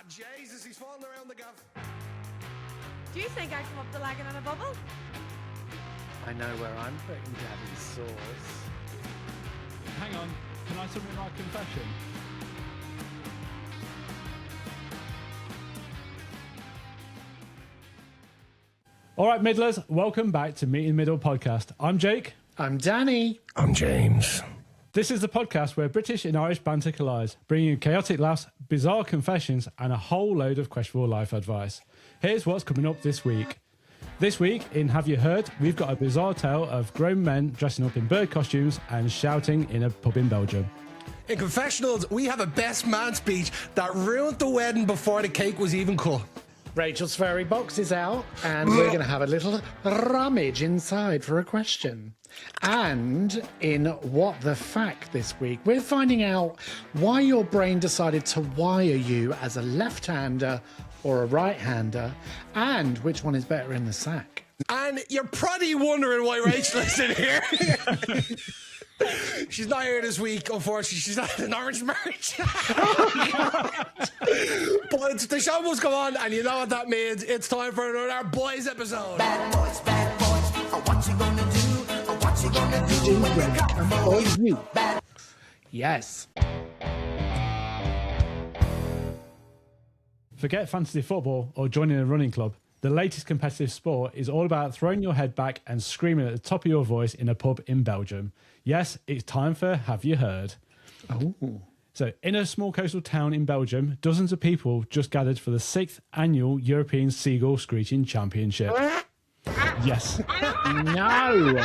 Jesus, he's falling around the gaff. Do you think I come up the lagging on a bubble? I know where I'm putting Daddy's sauce. Hang on, can I submit my confession? All right, Middlers, welcome back to Meet in the Middle podcast. I'm Jake. I'm Danny. I'm James. This is the podcast where British and Irish banter collides, bringing you chaotic laughs, bizarre confessions, and a whole load of questionable life advice. Here's what's coming up this week. This week, in Have You Heard, we've got a bizarre tale of grown men dressing up in bird costumes and shouting in a pub in Belgium. In Confessionals, we have a best man speech that ruined the wedding before the cake was even cut. Rachel's furry box is out, and we're going to have a little rummage inside for a question. And in What the Fact this week, we're finding out why your brain decided to wire you as a left-hander or a right-hander, and which one is better in the sack. And you're probably wondering why Rachel isn't here. She's not here this week, unfortunately. She's at an orange marriage. But the show must go on, and you know what that means. It's time for another Boys episode. Bad boys, what you gonna do? What you gonna do when they come for you? Yes. Forget fantasy football or joining a running club. The latest competitive sport is all about throwing your head back and screaming at the top of your voice in a pub in Belgium. Yes, it's time for Have You Heard? Oh. So, in a small coastal town in Belgium, dozens of people just gathered for the 6th annual European Seagull Screeching Championship. Yes. No.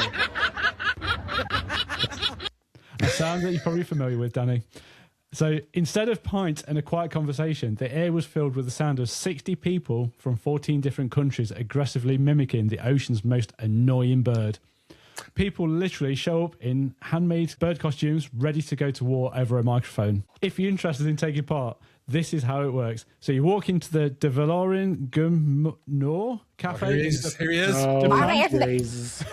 A sound that you're probably familiar with, Danny. So instead of pints and a quiet conversation, the air was filled with the sound of 60 people from 14 different countries aggressively mimicking the ocean's most annoying bird. People literally show up in handmade bird costumes ready to go to war over a microphone. If you're interested in taking part, this is how it works. So you walk into the De Valoren Gumnor Cafe. Here he is. Here he is. Oh, Jesus.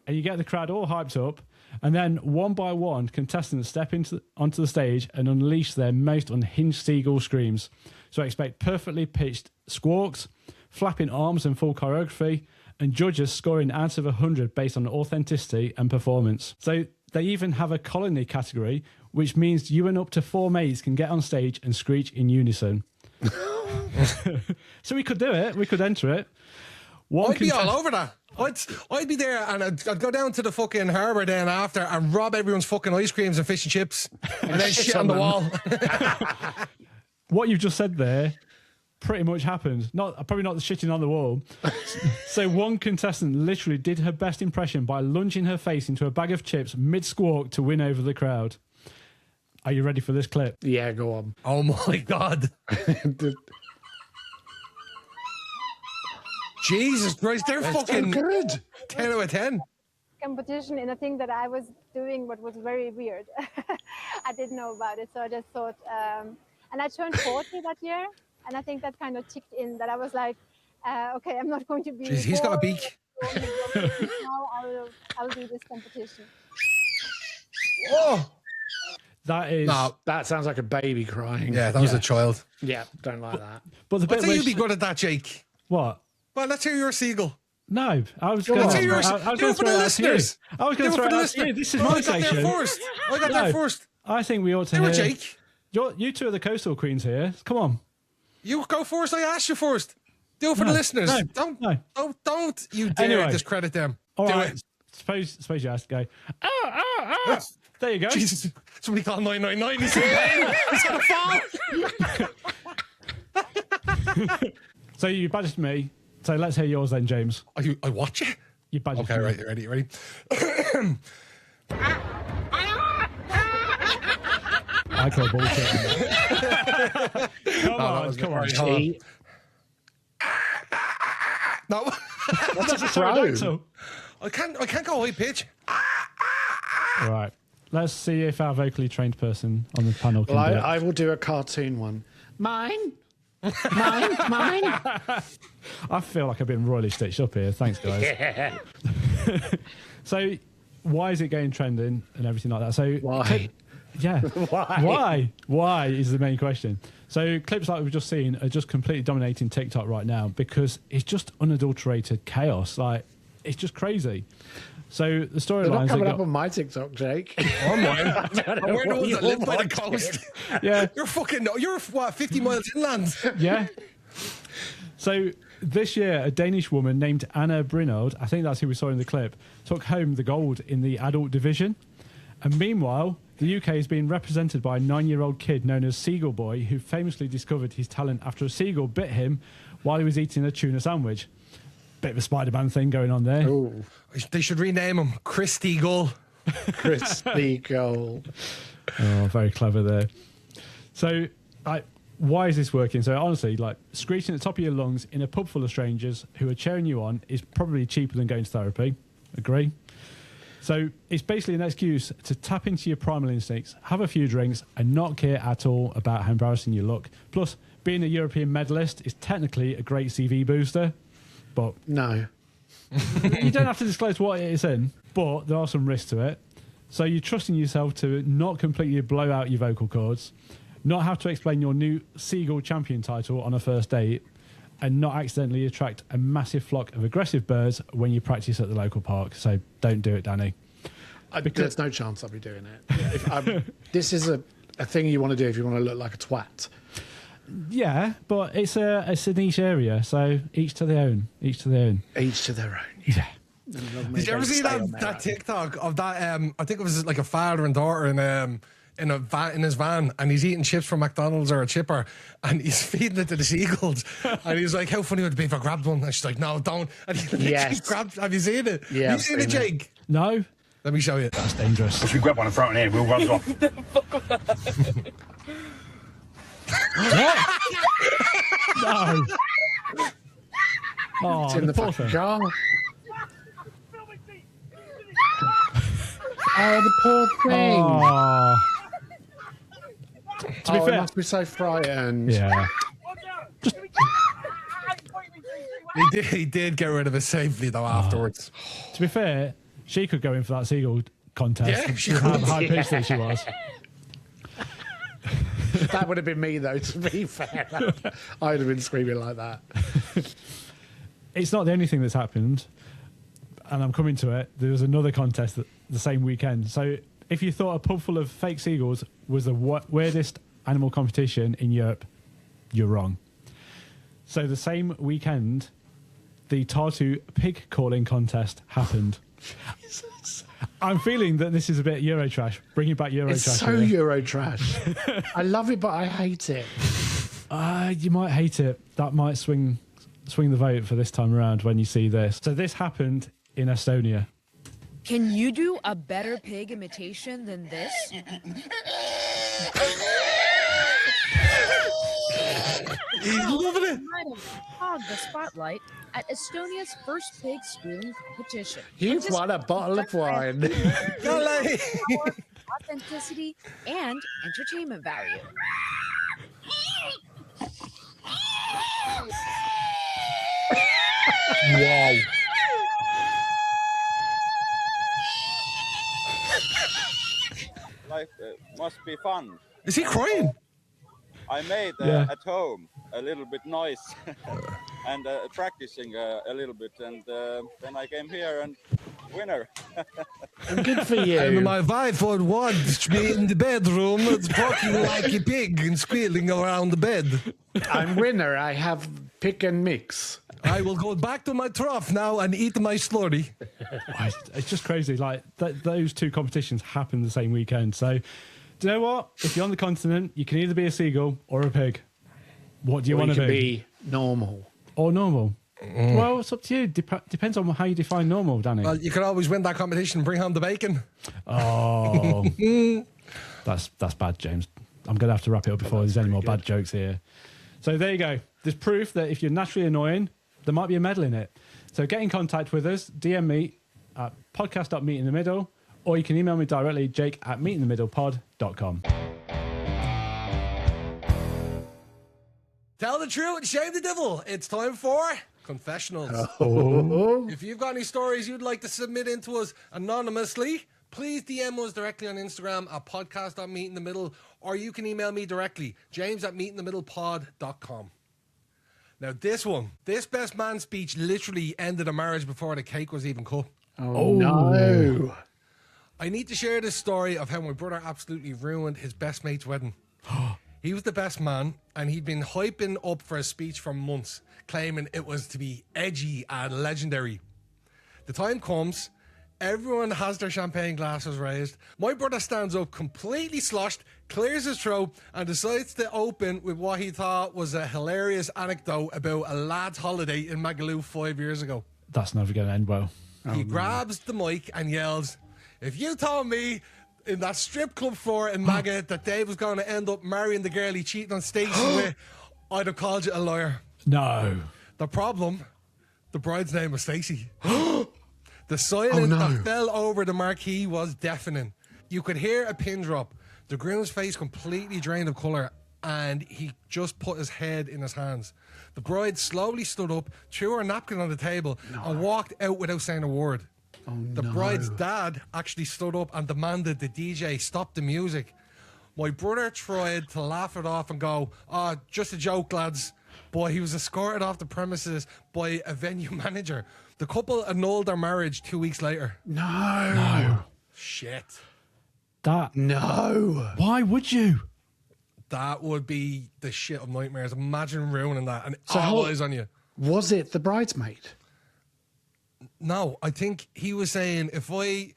And you get the crowd all hyped up. And then one by one, contestants step onto the stage and unleash their most unhinged seagull screams. So expect perfectly pitched squawks, flapping arms and full choreography, and judges scoring out of 100 based on authenticity and performance. So they even have a colony category, which means you and up to 4 mates can get on stage and screech in unison. So we could do it. We could enter it. I'd be all over that. I'd be there, and I'd go down to the fucking harbour then after and rob everyone's fucking ice creams and fish and chips and then shit on the wall. What you've just said there pretty much happened. Probably not the shitting on the wall. So one contestant literally did her best impression by lunging her face into a bag of chips mid-squawk to win over the crowd. Are you ready for this clip? Yeah, go on. Oh my God. Jesus Christ, they're fucking good. 10 out of 10. Competition in a thing that I was doing, what was very weird. I didn't know about it, so I just thought, and I turned 40 that year, and I think that kind of ticked in, that I was like, okay, I'm not going to be. Jeez, he's got a beak. Now I'll do this competition. Oh, That sounds like a baby crying. yeah, that was a child. Yeah, don't like that. But the I bit think where you'd be good at that, Jake. What? Well, let's hear your seagull. No, I was going Let's to hear yours. Do it for the listeners. I was going to throw it out to you. This is my section. I got there first. I think we ought to Do it, hear... Jake. You two are the coastal queens here. Come on. You go first. I asked you first. Do it for the listeners. Don't you dare discredit them. All Do right. it. Suppose you ask to go, oh. There you go. Jesus. Somebody call 999. He's in pain. He's going to fall. So you badged me. So let's hear yours then, James. I watch it. You badged Okay, me. right. Ready? I call bullshit. Come on. No. That's a crow. I can't go high pitch. All right. Let's see if our vocally trained person on the panel can Well, do it. I will do a cartoon one. Mine. I feel like I've been royally stitched up here. Thanks, guys. Yeah. So, why is it going trending and everything like that? So, Why? Yeah. Why? Why is the main question. So clips like we've just seen are just completely dominating TikTok right now because it's just unadulterated chaos. Like, it's just crazy. So the storylines They're not coming up on my TikTok, Jake. Oh my! We're the ones that live by the coast. Yeah. You're what, 50 miles inland? Yeah. So this year, a Danish woman named Anna Brinold, I think that's who we saw in the clip, took home the gold in the adult division. And meanwhile, the UK is being represented by a 9-year-old kid known as Seagull Boy, who famously discovered his talent after a seagull bit him while he was eating a tuna sandwich. Bit of a Spider-Man thing going on there. Ooh, They should rename him Christy Gull. crispy gold. Oh, very clever there. So, why is this working? So, honestly, like, screeching at the top of your lungs in a pub full of strangers who are cheering you on is probably cheaper than going to therapy. Agree? So, it's basically an excuse to tap into your primal instincts, have a few drinks, and not care at all about how embarrassing you look. Plus, being a European medalist is technically a great CV booster, but No. you don't have to disclose what it is in, but there are some risks to it. So you're trusting yourself to not completely blow out your vocal cords, not have to explain your new Seagull champion title on a first date, and not accidentally attract a massive flock of aggressive birds when you practice at the local park. So don't do it, Danny. There's no chance I'll be doing it. This is a thing you want to do if you want to look like a twat. Yeah, but it's a niche area, so each to their own. Each to their own. Each to their own. Yeah. Did you ever see that TikTok of that? I think it was like a father and daughter in a van, in his van, and he's eating chips from McDonald's or a chipper, and he's feeding it to the seagulls, and he's like, "How funny would it be if I grabbed one?" And she's like, "No, don't." And he Yes. grabbed. Have you seen it? Yeah, Have I've you seen it, seen it. Jake? No, Let me show you. that's dangerous. If we grab one and throw it in here, we'll run off. No. Oh, It's in the poor fucking thing. car. Oh, the poor thing. Oh. To be It fair, must be so frightened. yeah. He did get rid of it safely though afterwards. To be fair, she could go in for that seagull contest. Yeah, she with how could. high pitched that she was. That would have been me, though, to be fair. I would have been screaming like that. It's not the only thing that's happened, and I'm coming to it. There was another contest the same weekend. So if you thought a pub full of fake seagulls was the weirdest animal competition in Europe, you're wrong. So the same weekend, the Tartu pig calling contest happened. I'm feeling that this is a bit Eurotrash, bringing back Eurotrash. It's so here. Eurotrash. I love it, but I hate it. You might hate it. That might swing the vote for this time around when you see this. So this happened in Estonia. Can you do a better pig imitation than this? He's loving it. Might have hogged the spotlight at Estonia's first pig schooling competition. You've won a bottle of wine. Power, authenticity, and entertainment value. Wow. Life must be fun. Is he crying? I made Yeah. at home a little bit noise and practicing a little bit, and then I came here and winner. Good for And you. my wife would watch me in the bedroom talking like a pig and squealing around the bed. I'm winner. I have pick and mix. I will go back to my trough now and eat my slurry. It's just crazy. Like those two competitions happened the same weekend. So, do you know what? If you're on the continent, you can either be a seagull or a pig. What do you Or want you to can be? be normal. Or normal? Well, it's up to you. Depends on how you define normal, Danny. Well, you can always win that competition and bring home the bacon. Oh, that's bad, James. I'm going to have to wrap it up before there's any more bad jokes here. So there you go. There's proof that if you're naturally annoying, there might be a medal in it. So get in contact with us. DM me at podcast.meetinthemiddle, or you can email me directly, jake@meetinthemiddlepod.com. Tell the truth and shame the devil. It's time for Confessionals. Oh. If you've got any stories you'd like to submit in to us anonymously, please DM us directly on Instagram at podcast.meetinthemiddle, or you can email me directly, james@meetinthemiddlepod.com. Now, this best man speech literally ended a marriage before the cake was even cut. Oh, no. I need to share this story of how my brother absolutely ruined his best mate's wedding. He was the best man, and he'd been hyping up for a speech for months, claiming it was to be edgy and legendary. The time comes, everyone has their champagne glasses raised. My brother stands up completely sloshed, clears his throat, and decides to open with what he thought was a hilarious anecdote about a lad's holiday in Magaluf 5 years ago. That's never going to end well. He grabs the mic and yells, "If you told me in that strip club floor in Maga that Dave was going to end up marrying the girl he cheated on Stacey with, I'd have called you a liar." No. The problem, the bride's name was Stacey. The silence that fell over the marquee was deafening. You could hear a pin drop. The groom's face completely drained of colour, and he just put his head in his hands. The bride slowly stood up, threw her napkin on the table, and walked out without saying a word. The bride's dad actually stood up and demanded the DJ stop the music. My brother tried to laugh it off and go, "Oh, just a joke, lads." But he was escorted off the premises by a venue manager. The couple annulled their marriage 2 weeks later. No. Shit. No. Why would you? That would be the shit of nightmares. Imagine ruining that and So all eyes on you. Was it the bridesmaid? No, I think he was saying if you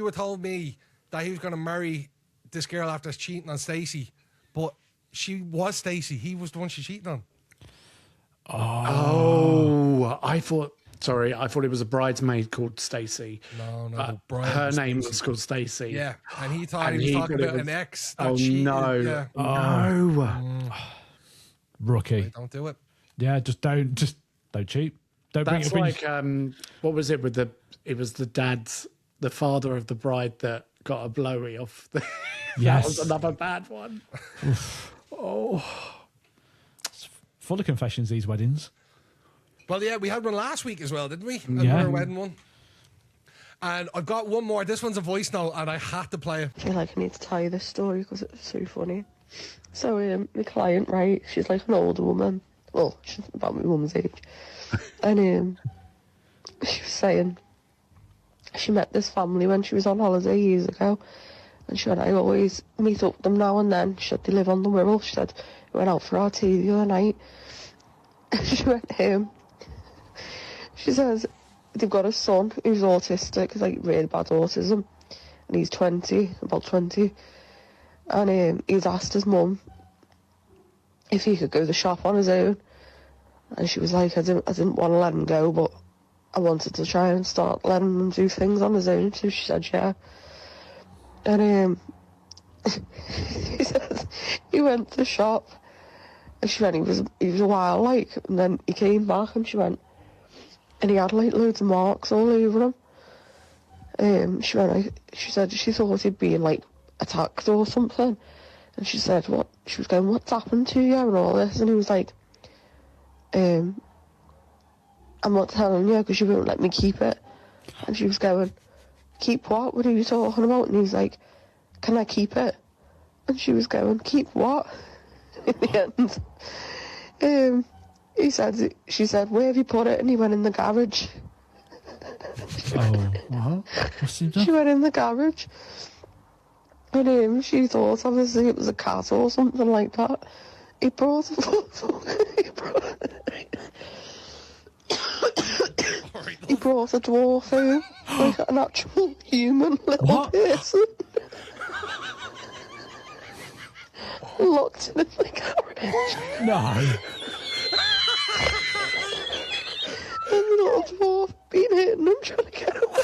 had told me that he was going to marry this girl after cheating on Stacey, but she was Stacey, he was the one she cheated on. Oh, I thought it was a bridesmaid called Stacey. No, her name was called Stacey. Yeah, and he thought he was talking about an ex that cheated. No. Yeah. No. Rookie. Don't do it. Yeah, just don't cheat. Don't bring That's it up like what was it with it was the father of the bride that got a blowy off the Yes. That was another bad one. Full of confessions, these weddings. Well, yeah, we had one last week as well, didn't we? Yeah. Another wedding one. And I've got one more. This one's a voice note, and I had to play it. I feel like I need to tell you this story because it's so funny. So, the client, right, she's like an older woman. Well, she's about my mum's age. And she was saying she met this family when she was on holiday years ago. And she said, I always meet up with them now and then. She said, they live on the Wirral. She said, we went out for our tea the other night. And she went home. She says, they've got a son who's autistic, he's like really bad autism. And he's about 20. And he's asked his mum if he could go to the shop on his own. And she was like, I didn't want to let him go, but I wanted to try and start letting him do things on his own. So she said, yeah. And he says he went to the shop, and she went, he was a while, like, and then he came back, and she went, and he had like loads of marks all over him. She said she thought he'd been like attacked or something, and she said she was going, what's happened to you and all this, and he was like, I'm not telling you because you won't let me keep it. And she was going, keep what? What are you talking about? And he's like, can I keep it? And she was going, keep what? In the end, she said, where have you put it? And he went, in the garage. Oh, what? What's he done? She went in the garage. And she thought obviously it was a cat or something like that. He brought a he brought a dwarf home, like an actual human little person. Locked in the garage. No. And the little dwarf been hitting him trying to get away.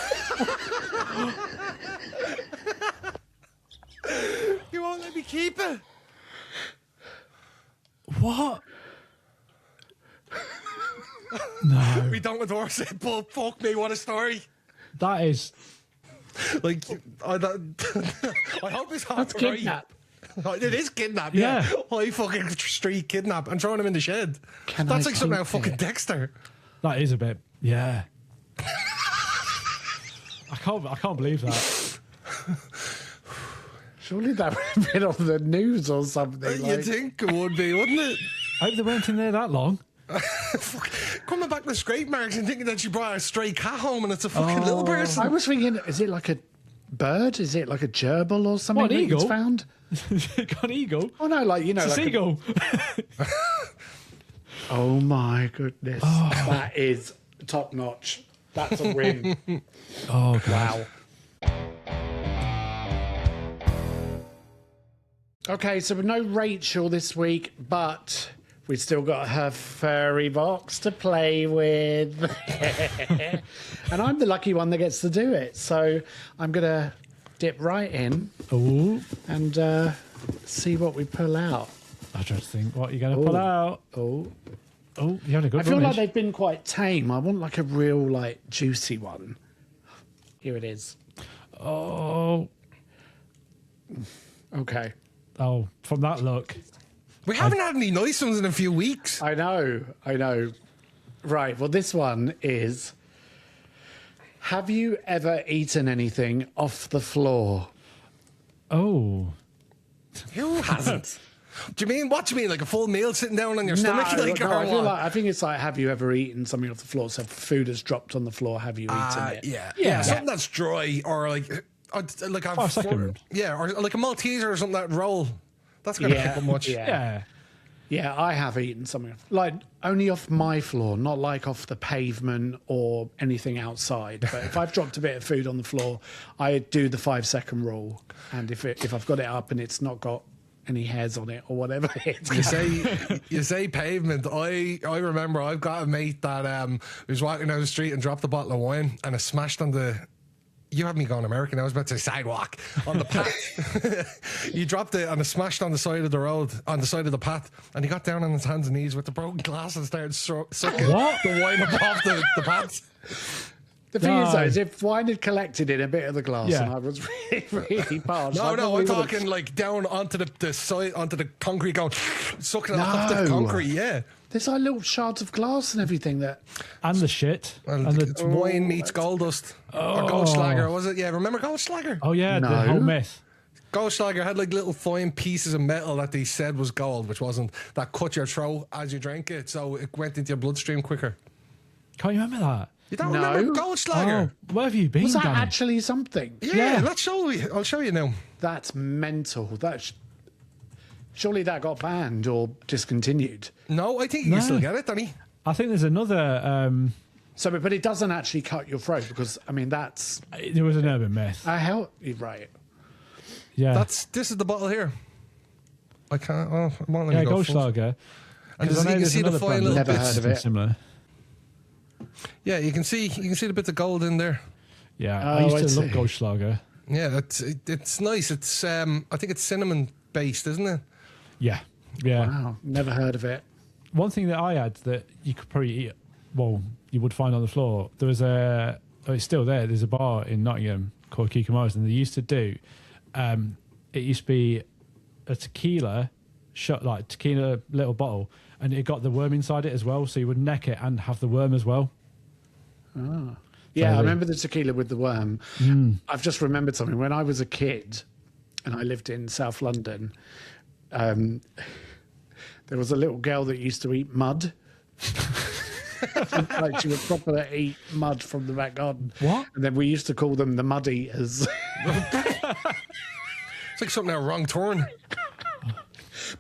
You won't let me keep it. What? No. We don't endorse it, but fuck me, what a story. That is... Like, I hope it's hard That's to write. kidnap. It is kidnap, Yeah. High fucking street kidnap and throwing him in the shed. Can That's I like something out keep of fucking it? Dexter. That is a bit... Yeah. I can't believe that. Surely that would have been on the news or something. You'd think it would be, wouldn't it? I hope they weren't in there that long. Coming back with scrape marks and thinking that she brought a stray cat home and it's a fucking little person. I was thinking, is it like a bird? Is it like a gerbil or something? What, an that eagle? it's found? Got an eagle? Oh no, like It's a like seagull. Oh my goodness, that is top notch. That's a win. Oh, God. Wow. Okay, so no Rachel this week, but we still got her furry box to play with. And I'm the lucky one that gets to do it. So I'm going to dip right in and see what we pull out. I just think, what are you going to pull out? Oh, you had a good I feel like rummage. they've been quite tame. I want like a real, like, juicy one. Here it is. Oh. Okay. Oh, from that look. We haven't had any nice ones in a few weeks. I know. Right, well, this one is... Have you ever eaten anything off the floor? Oh. Who hasn't? Do you mean, what do you mean, like a full meal sitting down on your stomach? I think it's like, have you ever eaten something off the floor? So food has dropped on the floor, have you eaten it? Yeah, something that's dry or like a 5 seconds. Yeah, or like a Malteser or something that roll. That's going to pick up much. Yeah, I have eaten something like only off my floor, not like off the pavement or anything outside. But if I've dropped a bit of food on the floor, I do the 5 second rule, and if I've got it up and it's not got any hairs on it or whatever you say pavement. I remember I've got a mate that was walking down the street and dropped a bottle of wine and it smashed on the. You have me going American. I was about to say sidewalk on the path. He dropped it and it smashed on the side of the road, on the side of the path, and he got down on his hands and knees with the broken glass and started sucking the wine up off the path. The thing is, though, is if wine had collected in a bit of the glass and I was really, really parched. No, I'm talking like down onto the side, onto the concrete, going sucking it off the concrete. Yeah, there's like little shards of glass and everything that, and the shit, and it's wine meets gold dust or Goldschlager, was it? Yeah, remember Goldschlager? Oh yeah, the whole myth. Goldschlager had like little fine pieces of metal that they said was gold, which wasn't. That cut your throat as you drank it, so it went into your bloodstream quicker. Can't you remember that? You don't remember Goldschlager? Oh, where have you been? was that Danny? actually something? Yeah, let's show you. I'll show you now. That's mental. Surely that got banned or discontinued. No, I think you can still get it, Danny. I think there's another. But it doesn't actually cut your throat because I mean that's. There was an urban myth. Right. Yeah. This is the bottle here. I can't. Oh, Goldschlager. And you can see the fine little Never bits. heard of it. Similar. Yeah, you can see the bits of gold in there. Yeah, I used to love Goldschlager. Yeah, it's nice. It's I think it's cinnamon based, isn't it? Yeah. Wow, never heard of it. One thing that I had that you could probably eat, well, you would find on the floor. There was it's still there. There's a bar in Nottingham called Cucamo's, and they used to do. It used to be a tequila shot, like tequila little bottle, and it got the worm inside it as well. So you would neck it and have the worm as well. Oh. Yeah, I remember the tequila with the worm. I've just remembered something. When I was a kid and I lived in South London, there was a little girl that used to eat mud. Like she would properly eat mud from the back garden. What? And then we used to call them the mud eaters. It's like something out Wrong Turn.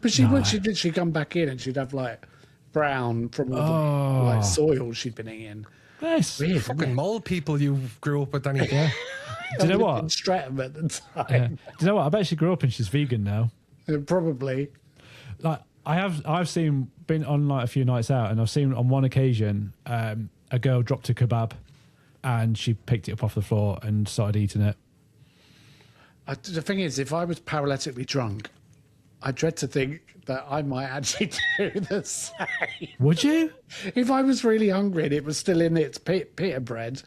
But she'd literally come back in and she'd have like brown from all the like soil she'd been eating. Yes. Weird, Fucking mole people you grew up with, Danny. Yeah. Do you know what? In Streatham at the time. Yeah. Do you know what? I bet she grew up and she's vegan now. Probably. Like I've been on like a few nights out, and I've seen on one occasion a girl dropped a kebab, and she picked it up off the floor and started eating it. The thing is, if I was paralytically drunk, I dread to think that I might actually do the same. Would you? If I was really hungry and it was still in its pita bread,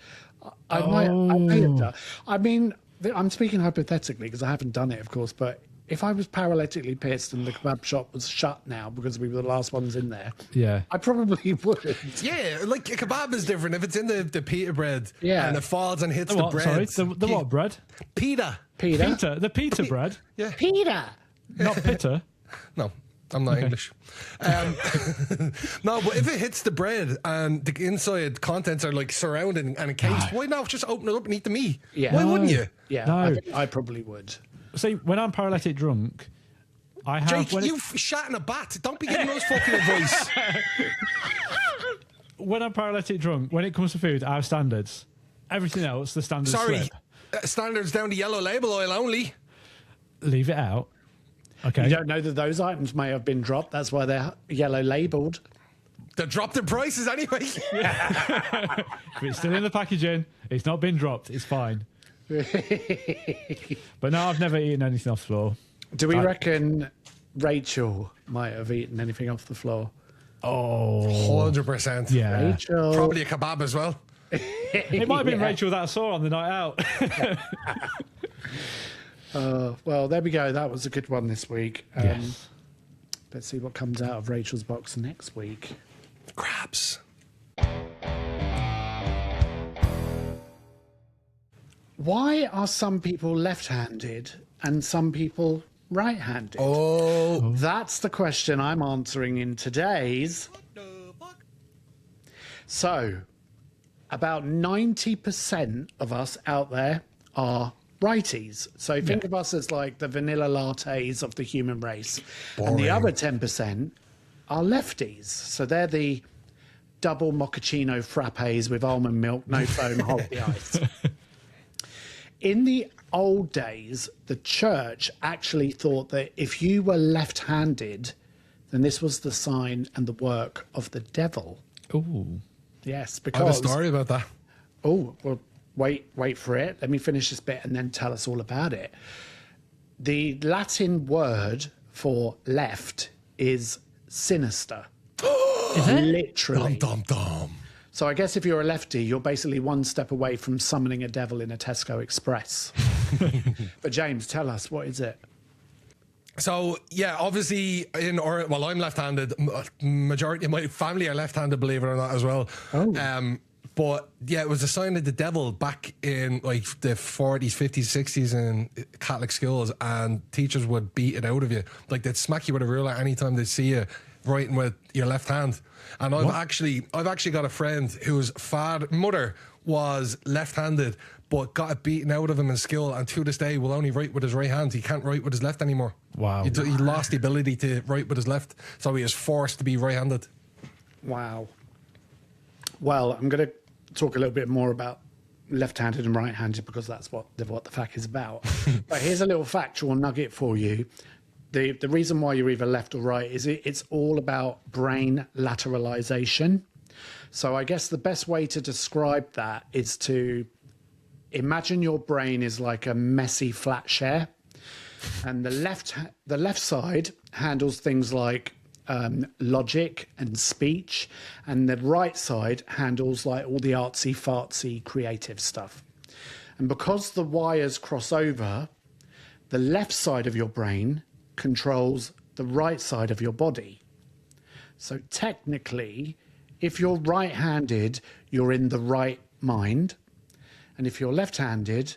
I may have done. I mean, I'm speaking hypothetically because I haven't done it, of course, but if I was paralytically pissed and the kebab shop was shut now because we were the last ones in there, Yeah. I probably would. Yeah, like a kebab is different. If it's in the pita bread Yeah. and it falls and hits The the what? bread. Sorry, the what bread? Pita. Peter. Pita. The pita bread, Yeah. Peter. not pitta. No, I'm not English. No, but if it hits the bread and the inside contents are like surrounding and encased, why not just open it up and eat the meat? Yeah. Why No. wouldn't you? Yeah, No. I think I probably would. See, when I'm paralytic drunk, I have. Jake, when, you shat in a bat. Don't be giving us fucking advice. when I'm paralytic drunk, when it comes to food, I have standards. Everything else, the standards Sorry. slip. Standards down to yellow label oil only. Leave it out. Okay. You don't know that those items may have been dropped. That's why they're yellow labelled. They dropped their prices anyway. If it's still in the packaging, it's not been dropped. It's fine. But no, I've never eaten anything off the floor. Do we reckon Rachel might have eaten anything off the floor? Oh, 100%. yeah. Rachel. Probably a kebab as well. It might have been Rachel that I saw on the night out. Well, there we go. That was a good one this week. Yes. Let's see what comes out of Rachel's box next week. Crabs. Why are some people left-handed and some people right-handed? Oh. That's the question I'm answering in today's. So, about 90% of us out there are righties. So think of us as like the vanilla lattes of the human race. And the other 10% are lefties. So they're the double mochaccino frappes with almond milk, no foam, hold the ice. In the old days, the church actually thought that if you were left-handed, then this was the sign and the work of the devil. Ooh. Yes, I have a because... story about that. Oh, well, wait for it. Let me finish this bit and then tell us all about it. The Latin word for left is sinister. Literally. Dum, dum, dum. So I guess if you're a lefty, you're basically one step away from summoning a devil in a Tesco Express. But James, tell us, what is it? So, yeah, obviously, I'm left-handed. Majority of my family are left-handed, believe it or not, as well. Oh. But, yeah, it was a sign of the devil back in, like, the 40s, 50s, 60s in Catholic schools, and teachers would beat it out of you. Like, they'd smack you with a ruler anytime they see you writing with your left hand. And I've actually got a friend whose mother was left-handed, but got it beaten out of him in school, and to this day will only write with his right hand. He can't write with his left anymore. Wow. He lost the ability to write with his left, so he is forced to be right-handed. Wow. Well, I'm going to talk a little bit more about left-handed and right-handed because that's what the fact is about. But here's a little factual nugget for you. The reason why you're either left or right is it's all about brain lateralization. So I guess the best way to describe that is to imagine your brain is like a messy flat share, and the left side handles things like logic and speech, and the right side handles like all the artsy fartsy creative stuff. And because the wires cross over, the left side of your brain controls the right side of your body. So technically, if you're right-handed, you're in the right mind. And if you're left-handed,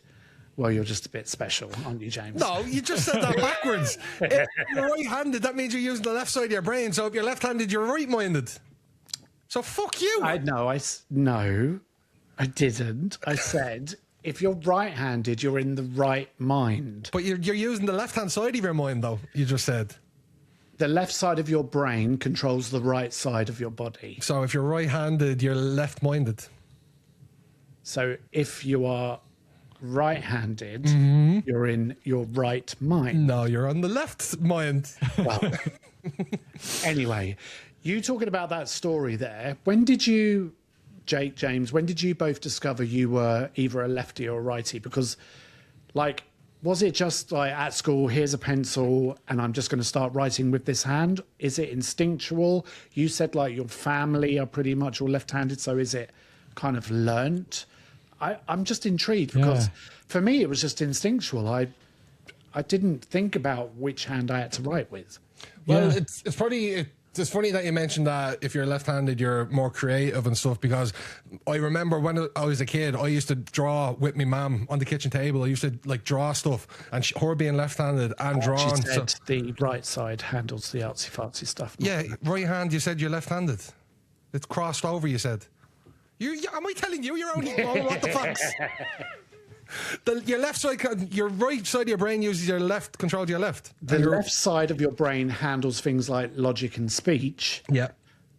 well, you're just a bit special, aren't you, James? No, you just said that backwards. If you're right-handed, that means you're using the left side of your brain. So if you're left-handed, you're right-minded. So fuck you. No, I didn't. I said, if you're right-handed, you're in the right mind. But you're using the left-hand side of your mind, though, you just said. The left side of your brain controls the right side of your body. So if you're right-handed, you're left-minded. So if you are right-handed, you're in your right mind. No, you're on the left mind. Well, anyway, you talking about that story there. When did you, James, when did you both discover you were either a lefty or a righty? Because, like, was it just like at school, here's a pencil and I'm just going to start writing with this hand? Is it instinctual? You said like your family are pretty much all left-handed, so is it kind of learnt? I'm just intrigued because for me it was just instinctual. I I didn't think about which hand I had to write with. Well, it's probably it's funny that you mentioned that if you're left-handed, you're more creative and stuff, because I remember when I was a kid, I used to draw with my mum on the kitchen table. I used to like draw stuff, and her being left-handed and drawing. She said the right side handles the artsy-fartsy stuff. Yeah, right hand, you said you're left-handed. It's crossed over, you said. Am I telling you you're only... oh, what the fuck? Your left side, your right side of your brain uses your left, control to your left. The left side of your brain handles things like logic and speech. Yeah.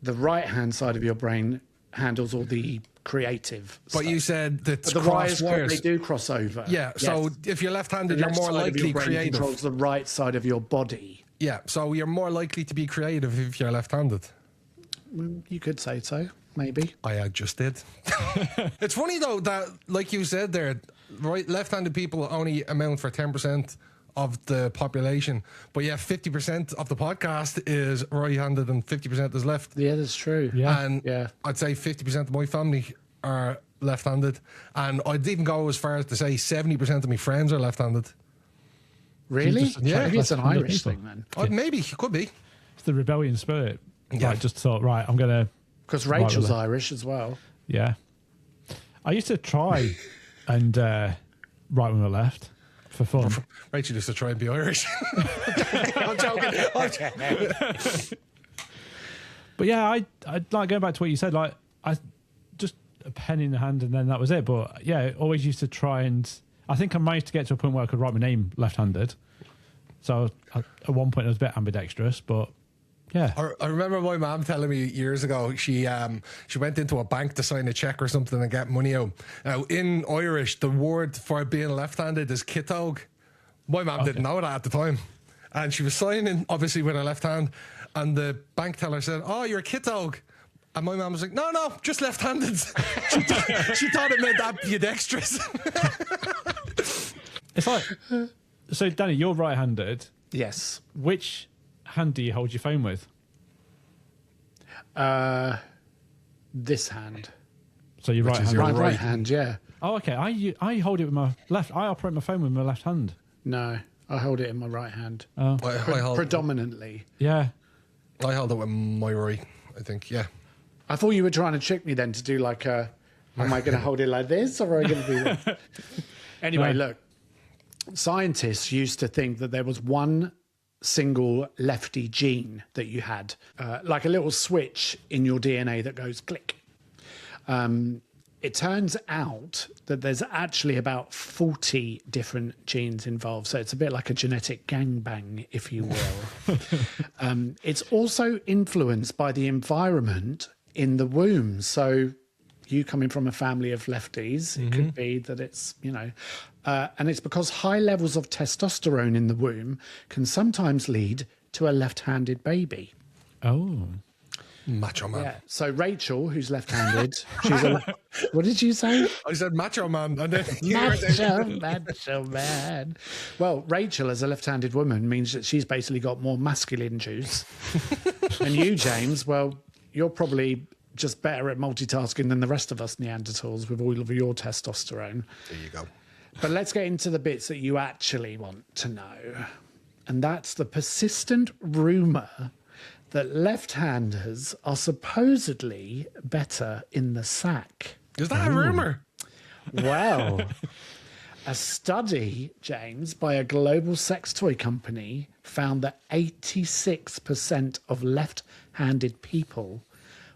The right-hand side of your brain handles all the creative But stuff. you said that But the wires, they do cross over. Yeah, so if you're left-handed, the you're left more side of likely your brain creative. controls the right side of your body. Yeah, so you're more likely to be creative if you're left-handed. You could say so, maybe. I just did. It's funny though that, like you said there, left-handed people only amount for 10% of the population, but yeah, 50% of the podcast is right-handed and 50% is left. Yeah, that's true. Yeah. And I'd say 50% of my family are left-handed, and I'd even go as far as to say 70% of my friends are left-handed. Really? Yeah. Maybe it's an Left-handed Irish people. thing then. Maybe, it could be. It's the rebellion spirit. Yeah. Like, just thought, right, I'm going to... Because Rachel's Right, Irish as well. Yeah. I used to try and write with my left for fun. Rachel used to try and be Irish. I'm joking. But yeah, I like going back to what you said, like I just a pen in the hand and then that was it. But yeah, always used to try, and I think I managed to get to a point where I could write my name left-handed. So at one point I was a bit ambidextrous, but yeah. I remember my mum telling me years ago, she went into a bank to sign a check or something and get money out. Now, in Irish, the word for being left-handed is kitog. My mum didn't know that at the time. And she was signing, obviously, with her left hand. And the bank teller said, "Oh, you're a kitog." And my mum was like, no, just left-handed. she thought it meant ambidextrous. It's like, so Danny, you're right-handed. Yes. Which hand do you hold your phone with? This hand. So you're right-handed. Right hand, yeah. Oh, okay. I hold it with my left. I operate my phone with my left hand. No, I hold it in my right hand. I hold, Predominantly. Yeah. I held it with my right, I think, yeah. I thought you were trying to trick me then to do like am I going to hold it like this or am I going to do that? Anyway, look, scientists used to think that there was one single lefty gene that you had, like a little switch in your DNA that goes click. It turns out that there's actually about 40 different genes involved. So it's a bit like a genetic gangbang, if you will. It's also influenced by the environment in the womb. So you coming from a family of lefties, it could be that it's, and it's because high levels of testosterone in the womb can sometimes lead to a left-handed baby. Oh. Macho man. Yeah. So Rachel, who's left-handed, she's what did you say? I said macho man. And then Macho man. Well, Rachel, as a left-handed woman, means that she's basically got more masculine juice. And you, James, well, you're probably just better at multitasking than the rest of us Neanderthals with all of your testosterone. there you go. But let's get into the bits that you actually want to know. And that's the persistent rumour that left-handers are supposedly better in the sack. Is that a rumour? Well, a study, James, by a global sex toy company found that 86% of left-handed people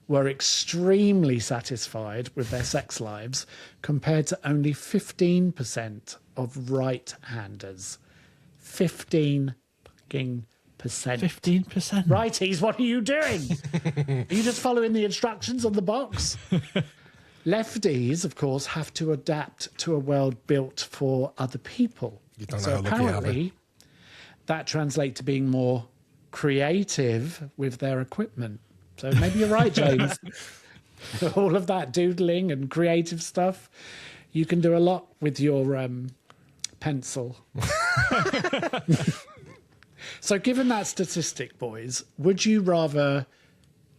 were extremely satisfied with their sex lives compared to only 15% of right-handers. 15% 15%. Righties, what are you doing? Are you just following the instructions on the box? Lefties, of course, have to adapt to a world built for other people. You don't know So how lucky you have it. apparently, that translates to being more creative with their equipment. So maybe you're right, James. All of that doodling and creative stuff, you can do a lot with your pencil. So given that statistic, boys, would you rather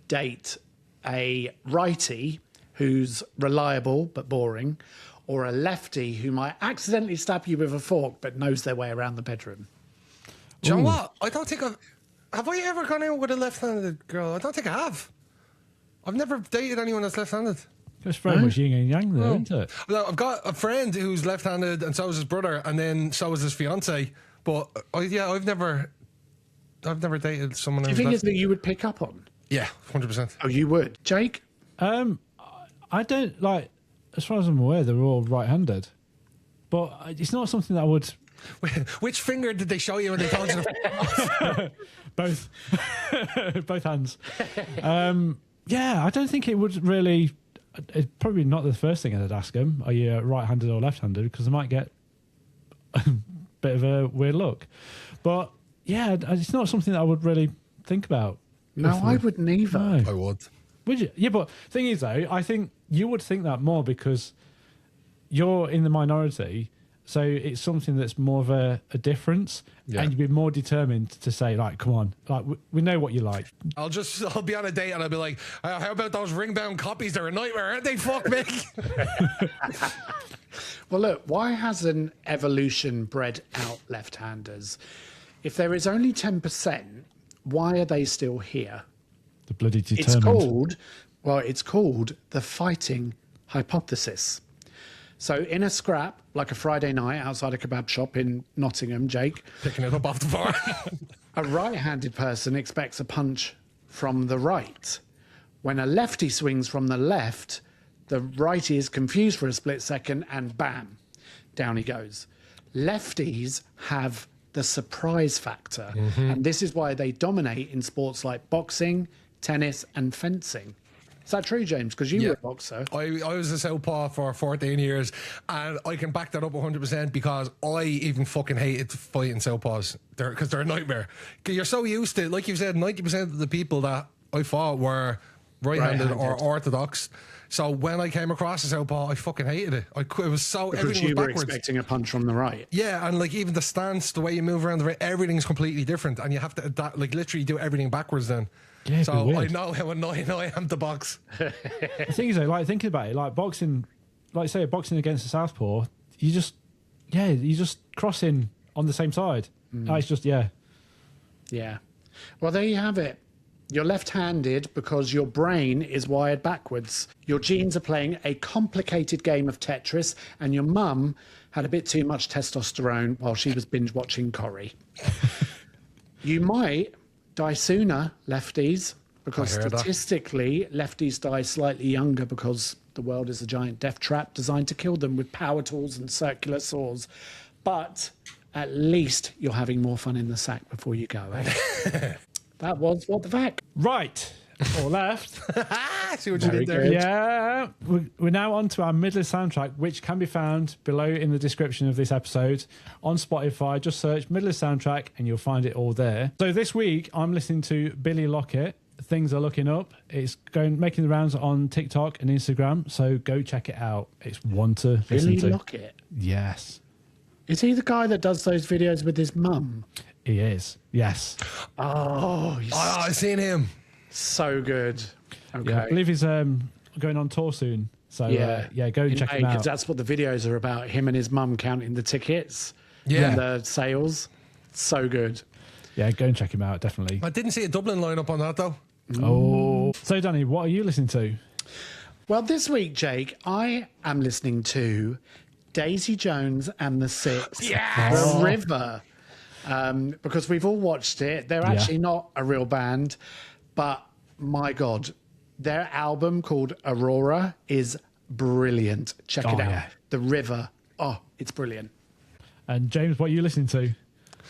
date a righty who's reliable but boring, or a lefty who might accidentally stab you with a fork but knows their way around the bedroom? Do you know what? I don't think have I ever gone out with a left-handed girl? I don't think I have. I've never dated anyone that's left-handed. It's very much yin and yang there, isn't it? Well, I've got a friend who's left-handed, and so is his brother, and then so is his fiance. But I've never dated someone. Do you think it's that you would pick up on? Yeah, 100%. Oh, you would, Jake? I don't like. As far as I'm aware, they're all right-handed, but it's not something that I would. Which finger did they show you when they told you? Both, both hands. Yeah, I don't think it would really. It's probably not the first thing I'd ask them. Are you right-handed or left-handed? Because I might get a bit of a weird look. But yeah, it's not something that I would really think about. No, I wouldn't either. No. I would. Would you? Yeah, but thing is though, I think you would think that more because you're in the minority. So it's something that's more of a difference, and you'd be more determined to say, like, come on, like we know what you like. I'll be on a date and I'll be like, how about those ring-bound copies? They're a nightmare, aren't they? Fuck me. Well, look, why hasn't evolution bred out left-handers? If there is only 10%, why are they still here? The bloody determined. It's called the fighting hypothesis. So in a scrap, like a Friday night outside a kebab shop in Nottingham, Jake. Picking it up off the bar. A right-handed person expects a punch from the right. When a lefty swings from the left, the righty is confused for a split second and bam, down he goes. Lefties have the surprise factor. And this is why they dominate in sports like boxing, tennis and fencing. Is that true, James? Because you were a boxer. I was a southpaw for 14 years, and I can back that up 100% because I even fucking hated fighting southpaws because they're a nightmare. You're so used to, like you said, 90% of the people that I fought were right-handed or orthodox. So when I came across a southpaw, I fucking hated it. It was so Because everything you was were backwards. expecting a punch from the right. Yeah, and like even the stance, the way you move around the ring, everything's completely different, and you have to adapt, like literally do everything backwards then. Yeah, so I know how annoying I am to box. The thing is, though, like thinking about it, like boxing, like say boxing against a southpaw, you just crossing on the same side. It's just Yeah. Well, there you have it. You're left-handed because your brain is wired backwards. Your genes are playing a complicated game of Tetris, and your mum had a bit too much testosterone while she was binge-watching Corrie. You might die sooner, lefties, because statistically, lefties die slightly younger because the world is a giant death trap designed to kill them with power tools and circular saws. But at least you're having more fun in the sack before you go, eh? That was What the Fact. right or left. See what you did there? Yeah, we're now on to our Midler soundtrack, which can be found below in the description of this episode on Spotify. Just search Midler soundtrack and you'll find it all there. So this week I'm listening to Billy Lockett. Things Are Looking Up. It's making the rounds on TikTok and Instagram, so go check it out. It's one to listen to. Billy Lockett? Yes. Is he the guy that does those videos with his mum? He is. Yes. Oh, he's I've seen him. so good. Okay. Yeah, I believe he's going on tour soon. So go and check him out. That's what the videos are about. Him and his mum counting the tickets Yeah. and the sales. So good. Yeah, go and check him out, definitely. I didn't see a Dublin lineup on that though. Oh. So, Danny, what are you listening to? Well, this week, Jake, I am listening to Daisy Jones and the Six. The River. Because we've all watched it. They're actually not a real band, but my God, their album called Aurora is brilliant. Check it out. Yeah. The River. Oh, it's brilliant. And James, what are you listening to?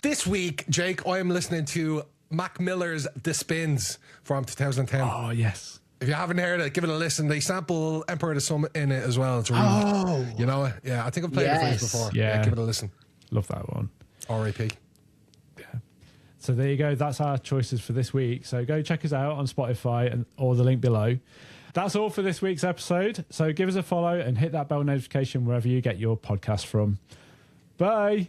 This week, Jake, I am listening to Mac Miller's The Spins from 2010. Oh, yes. If you haven't heard it, give it a listen. They sample Emperor of the Sun in it as well. It's really, you know it? Yeah, I think I've played it for you before. Yeah. Give it a listen. Love that one. R.I.P. So there you go. That's our choices for this week. So go check us out on Spotify or the link below. That's all for this week's episode. So give us a follow and hit that bell notification wherever you get your podcast from. Bye.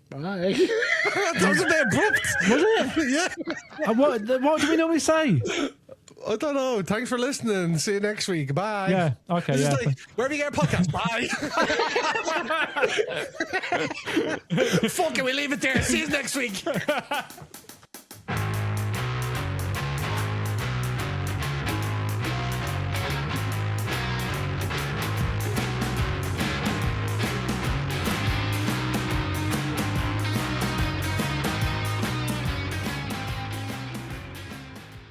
Bye. That was a bit abrupt. Was it? Yeah. What do we normally say? I don't know. Thanks for listening. See you next week. Bye. Yeah. Okay. This Yeah. is like, wherever you get a podcast. Bye. Fuck it. We leave it there. See you next week.